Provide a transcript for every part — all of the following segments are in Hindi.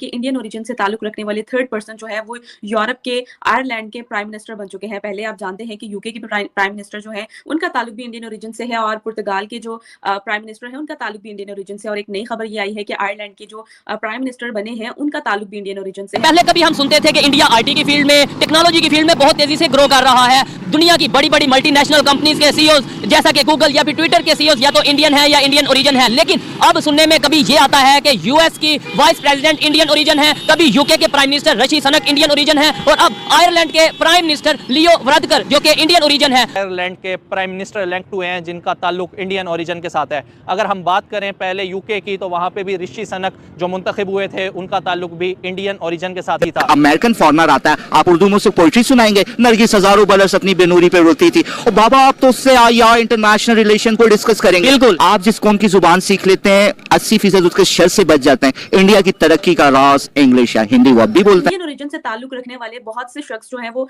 कि इंडियन ओरिजिन से ताल्लुक रखने वाले थर्ड पर्सन जो है वो यूरोप के आयरलैंड के प्राइम मिनिस्टर बन चुके हैं। पहले आप जानते हैं कि यूके के प्राइम मिनिस्टर जो है उनका ताल्लुक भी इंडियन ओरिजिन से है और पुर्तगाल के जो प्राइम मिनिस्टर है उनका ताल्लुक भी इंडियन ओरिजिन से। और एक नई खबर ये आई है कि आयरलैंड के जो प्राइम मिनिस्टर बने हैं उनका ताल्लुक भी इंडियन ओरिजिन से है। पहले कभी हम सुनते थे कि इंडिया आईटी की फील्ड में, टेक्नोलॉजी की फील्ड में बहुत तेजी से ग्रो कर रहा है। दुनिया की बड़ी बड़ी मल्टीनेशनल कंपनीज के सीईओ जैसा कि गूगल या फिर ट्विटर के सीईओ या तो इंडियन है या इंडियन ओरिजिन है। लेकिन अब सुनने में कभी ये आता है कि यूएस की वाइस प्रेसिडेंट इंडियन ओरिजिन है, कभी यूके के prime minister Rishi Sunak Indian origin है और अब आयरलैंड के प्राइम मिनिस्टर लियो वरादकर जो कि इंडियन ओरिजिन है। आयरलैंड के प्राइम मिनिस्टर इलेक्ट हुए हैं जिनका ताल्लुक इंडियन ओरिजिन के साथ है। अगर हम बात करें पहले यूके की तो वहां पे भी ऋषि सुनक जो मुंतखब हुए थे उनका ताल्लुक भी इंडियन ओरिजिन के साथ ही था। अमेरिकन फॉरनर आता है, आप उर्दू में उसको पोइट्री सुनाएंगे, नरगिस हजारों बरस अपनी बेनूरी पे रोती थी और बाबा आप तो उससे या इंटरनेशनल रिलेशन को डिस्कस करेंगे। बिल्कुल, आप जिस कौम की जुबान सीख लेते हैं 80% उसके शर से बच जाते हैं। इंडिया की तरक्की का राज इंग्लिश है, हिंदी वो अब भी बोलते हैं। इंडियन ओरिजिन से ताल्लुक रखने वाले बहुत से शख्स जो हैं वो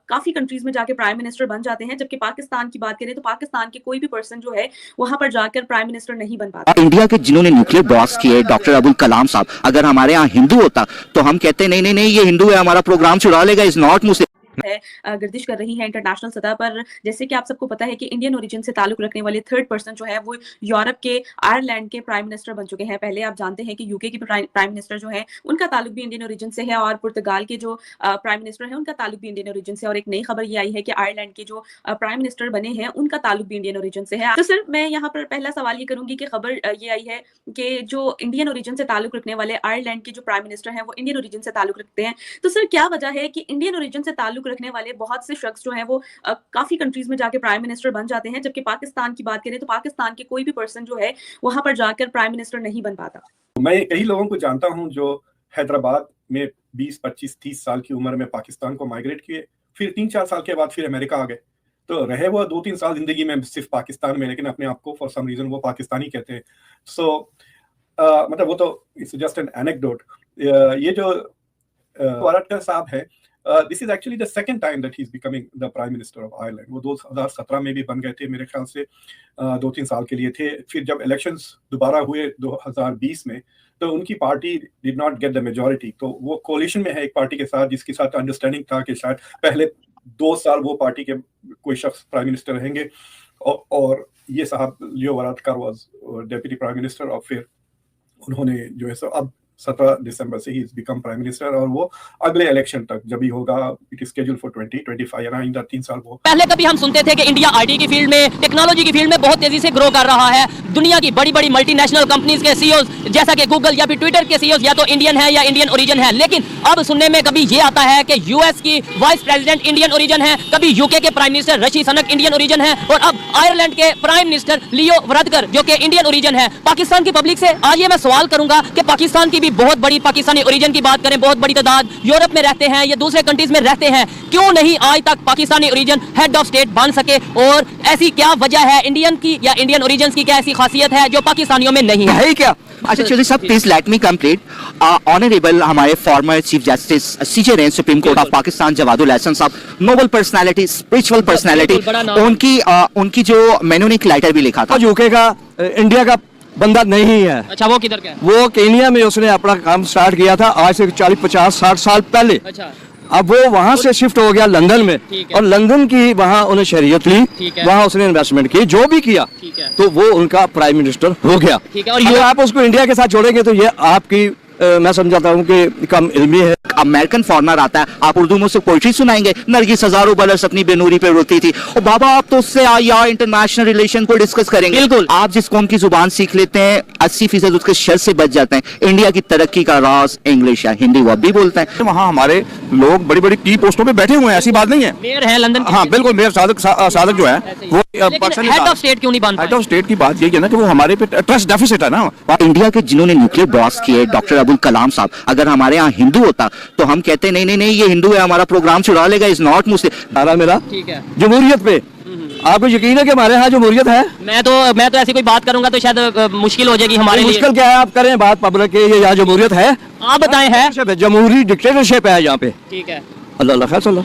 काफी कंट्रीज में जाके प्राइम मिनिस्टर बन जाते हैं, जबकि पाकिस्तान की बात करें तो पाकिस्तान के कोई भी पर्सन जो है वहां पर जाकर प्राइम मिनिस्टर नहीं बन पाता। इंडिया के जिन्होंने न्यूक्लियर ब्लास्ट किए डॉक्टर अबुल कलाम साहब, अगर हमारे यहाँ हिंदू होता तो हम कहते नहीं नहीं नहीं ये हिंदू है, हमारा प्रोग्राम चुरा लेगा, इज नॉट मुस्लिम है गर्दिश कर रही है इंटरनेशनल सतह पर। जैसे कि आप सबको पता है कि इंडियन ओरिजिन से ताल्लुक रखने वाले थर्ड पर्सन जो है वो यूरोप के आयरलैंड के प्राइम मिनिस्टर बन चुके हैं। पहले आप जानते हैं कि यूके के प्राइम मिनिस्टर जो है उनका ताल्लुक भी इंडियन ओरिजिन से है और पुर्तगाल के जो प्राइम मिनिस्टर है उनका ताल्लुक भी इंडियन ओरिजिन से। और एक नई खबर ये आई है कि आयरलैंड के जो प्राइम मिनिस्टर बने हैं उनका ताल्लुक भी इंडियन ओरिजिन से है। तो सर मैं यहाँ पर पहला सवाल ये करूंगी कि खबर ये आई है कि जो इंडियन ओरिजिन से ताल्लुक रखने वाले आयरलैंड के जो प्राइम मिनिस्टर हैं वो इंडियन ओरिजिन से ताल्लुक रखते हैं। तो सर क्या वजह है कि इंडियन ओरिजिन से ताल्लुक रखने वाले बहुत से शख्स जो हैं वो काफी कंट्रीज में जाके प्राइम मिनिस्टर बन जाते हैं, जबकि पाकिस्तान की बात करें तो पाकिस्तान के कोई भी पर्सन जो है वहां पर जाकर प्राइम मिनिस्टर नहीं बन पाता। मैं कई लोगों को जानता हूं जो हैदराबाद में 20, 25, 30 साल की उम्र में पाकिस्तान को माइग्रेट किए, फिर 3-4 साल के बाद फिर अमेरिका आ गए, तो रहे वो 2-3 साल जिंदगी में सिर्फ पाकिस्तान में, लेकिन अपने आप को फॉर सम रीजन वो पाकिस्तानी कहते हैं। सो मतलब वो तो इट्स जस्ट एन एनेक्डोट। ये जो वरादकर साहब है, this is actually the second time that he's becoming the prime minister of Ireland. वो 2017 में भी बन गए थे, मेरे ख्याल से 2-3 साल के लिए थे। फिर जब इलेक्शंस दोबारा हुए 2020 में तो उनकी party did not get the majority, तो वो कोलिशन में है एक पार्टी के साथ जिसके साथ अंडरस्टैंडिंग था कि शायद पहले 2 साल वो पार्टी के कोई शख्स प्राइम मिनिस्टर रहेंगे और ये साहब लियो वरादकर वाज डेप्यूटी प्राइम मिनिस्टर और फिर उन्होंने जो है सो अब 17 दिसंबर से ही बिकम प्राइम मिनिस्टर और वो अगले इलेक्शन तक जब भी होगा इट इज शेड्यूल्ड फॉर 2025 यानी आइंदा 3 साल वो। पहले कभी हम सुनते थे कि इंडिया आईटी की फील्ड में, टेक्नोलॉजी की फील्ड में बहुत तेजी से ग्रो कर रहा है। दुनिया की बड़ी बड़ी मल्टीनेशनल कंपनीज के सीईओ जैसा कि गूगल या फिर ट्विटर के सीईओ या तो इंडियन है या इंडियन ओरिजिन है। लेकिन अब सुनने में कभी ये आता है कि यूएस की वाइस प्रेसिडेंट इंडियन ओरिजिन है, कभी यूके के prime minister Rishi Sunak Indian origin है और अब आयरलैंड के प्राइम मिनिस्टर लियो वरादकर जो कि इंडियन ओरिजिन है। पाकिस्तान की पब्लिक से आज ये मैं सवाल करूंगा कि पाकिस्तान की भी बहुत बड़ी, पाकिस्तानी ओरिजिन की बात करें, बहुत बड़ी तादाद यूरोप में रहते हैं या दूसरे कंट्रीज में रहते हैं, क्यों नहीं आज तक Pakistani origin head of state बन सके और ऐसी क्या वजह है इंडियन की या इंडियन ओरिजिन की, क्या ऐसी खासियत है जो पाकिस्तानियों में नहीं है क्या? अच्छा चलिए साहब, please let me complete. Honourable हमारे former chief justice CJ range supreme court of Pakistan Jawadul Ahsan साहब, नोबल पर्सनालिटी, स्पिरिचुअल पर्सनालिटी, उनकी जो मैंने एक लेटर भी लिखा था। यूके का इंडिया का बंदा नहीं है। अच्छा, वो किधर का है? वो केनिया में उसने अपना काम स्टार्ट किया था आज से 40, 50, 60 साल पहले। अच्छा। अब वो वहाँ से शिफ्ट हो गया लंदन में और लंदन की वहाँ उन्हें शरीयत ली, वहाँ उसने इन्वेस्टमेंट की, जो भी किया तो वो उनका प्राइम मिनिस्टर हो गया। और अगर आप उसको इंडिया के साथ जोड़ेंगे तो ये आपकी मैं समझाता हूँ कि कम इल्मी है। अमेरिकन फॉरनर आता है, आप उर्दू में उसको पोइट्री सुनाएंगे, नरगिस हजारों बरस अपनी बेनूरी पे रोती थी और बाबा आप तो उससे या इंटरनेशनल रिलेशन को डिस्कस करेंगे। बिल्कुल, आप जिस कौम की जुबान सीख लेते हैं 80% उसके शर से बच जाते हैं। इंडिया की तरक्की का राज इंग्लिश है, हिंदी वो अब भी बोलते हैं। वहाँ हमारे लोग बड़ी बड़ी की पोस्टों पे बैठे हुए हैं, ऐसी बात नहीं है। मेयर है लंदन। हाँ बिल्कुल, मेयर सादक जो है वो हेड ऑफ स्टेट क्यों नहीं बनता? हेड ऑफ स्टेट की बात ये है ना कि वो हमारे पे ट्रस्ट डेफिसिट है ना। इंडिया के जिन्होंने न्यूक्लियर ब्लास्ट किए डॉक्टर अबुल कलाम साहब, अगर हमारे यहाँ हिंदू होता तो हम कहते नहीं नहीं नहीं ये हिंदू है, हमारा प्रोग्राम चुरा लेगा, इज नॉट मुस्लिम। मेरा ठीक है, जमहूरियत पे आपको यकीन है कि हमारे यहाँ जमहूरियत है? मैं तो ऐसी कोई बात करूंगा तो शायद मुश्किल हो जाएगी हमारे लिए। मुश्किल क्या है, आप करें बात पब्लिक के, ये यहाँ जमहूरियत है? आप बताएं। है जमहूरी डिक्टेटरशिप है यहाँ पे। ठीक है, अल्लाह खैर।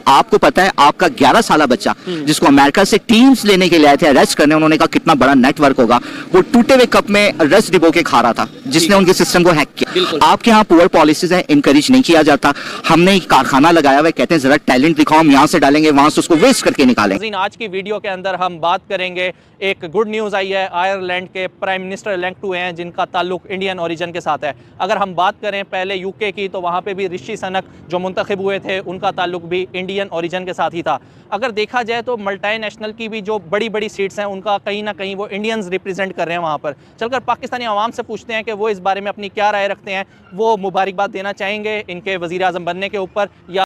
आपको पता है आपका 11 साल बच्चा जिसको अमेरिका से टीम्स लेने के लिए आए थे अरेस्ट करने, उन्होंने कहा कितना बड़ा नेटवर्क होगा, वो टूटे हुए कप में रस डिबो के खा रहा था जिसने उनके सिस्टम को हैक किया। आपके यहाँ पुअर पॉलिसीज है, इंकरेज नहीं किया जाता। हमने एक कारखाना लगाया हुआ है, कहते हैं जरा टैलेंट दिखाओ, हम यहाँ से डालेंगे वहां से उसको वेस्ट करके निकालेंगे। आज की वीडियो के अंदर हम बात करेंगे, एक गुड न्यूज़ आई है, आयरलैंड के प्राइम मिनिस्टर इलेक्ट हुए हैं जिनका ताल्लुक इंडियन ओरिजिन के साथ है। अगर हम बात करें पहले यूके की, तो वहाँ पे भी ऋषि सनक जो मुंतखब हुए थे उनका ताल्लुक भी इंडियन ओरिजिन के साथ ही था। अगर देखा जाए तो मल्टीनेशनल की भी जो बड़ी बड़ी सीट्स हैं उनका कहीं ना कहीं वो इंडियंस रिप्रेजेंट कर रहे हैं वहाँ पर। चलकर पाकिस्तानी आवाम से पूछते हैं कि वो इस बारे में अपनी क्या राय रखते हैं, वो मुबारकबाद देना चाहेंगे इनके वज़ीर आज़म बनने के ऊपर या